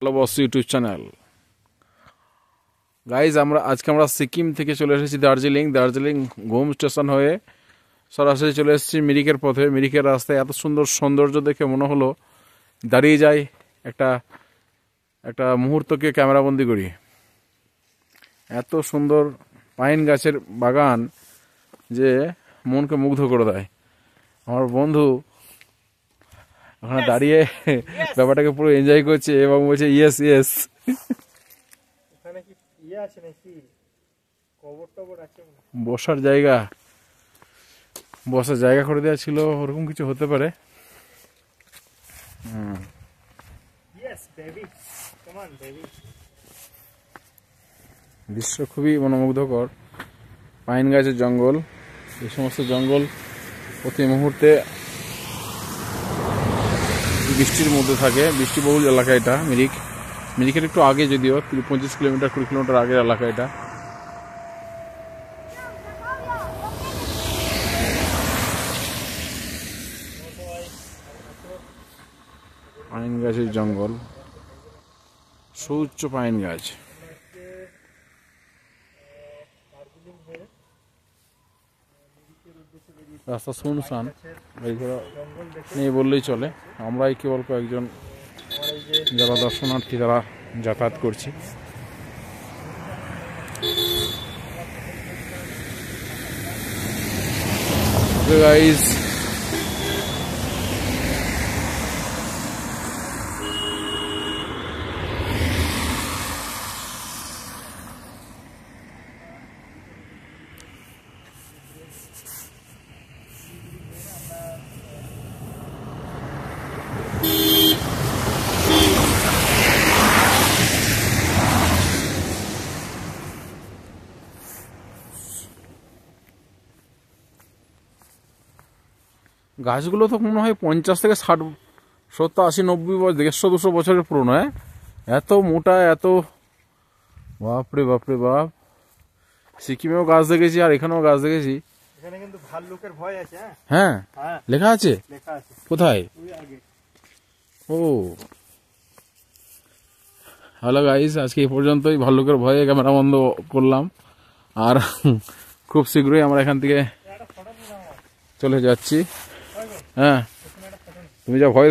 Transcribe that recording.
ভালোবাসি YouTube channel. Guys আজকে আমরা সিকিম থেকে চলে এসেছি দার্জিলিং ঘুম স্টেশন হয়ে সরাসরি চলে এসেছি মিরিকের পথে। মিরিকের রাস্তায় এত সুন্দর সৌন্দর্য দেখে মনে হলো দাঁড়িয়ে যাই, একটা একটা মুহূর্তকে ক্যামেরাবন্দি করি। এত সুন্দর পাইন গাছের বাগান যে মনকে মুগ্ধ করে দেয়। আমার বন্ধু ওখানে দাঁড়িয়ে ব্যাপারটাকে পুরো এনজয় করছে এবং বলছে ইয়েস ইয়েস। বসার জায়গা করে দেওয়া ছিল, ওরকম কিছু হতে পারে। দৃশ্য খুবই মনোমুগ্ধকর। পাইন গাছের জঙ্গল, এই সমস্ত জঙ্গল প্রতি মুহূর্তে বৃষ্টির মধ্যে থাকে। বৃষ্টিবহুল এলাকা এটা। মিরিকের একটু আগে, যদিও 25 কিলোমিটার 20 কিলোমিটার আগের এলাকা এটা। পাইন গাছের জঙ্গল, সুউচ্চ পাইন গাছ। রাস্তা শুনশান, নেই বললেই চলে। আমরাই কেবল কয়েকজন যারা দর্শনার্থী তারা যাতায়াত করছি। গাইস গাছগুলো তো মনে হয় 50 থেকে 60, 70, 80, 90 বছর, 150-200 বছরের পুরনো। এত মোটা, এত বাপরে বাপরে বাপ। সিকিমেও গাছ দেখেছি আর এখানেও গাছ দেখেছি। এখানে কিন্তু ভাল্লুকের ভয় আছে। হ্যাঁ, লেখা আছে। কোথায়? ও হ্যালো গাইস, আজকে এই পর্যন্তই। ভাল্লুকের ভয়ে ক্যামেরা বন্ধ করলাম। আর খুব শীঘ্রই আমরা এখান থেকে চলে যাচ্ছি। হ্যাঁ, তুমি যা ভয়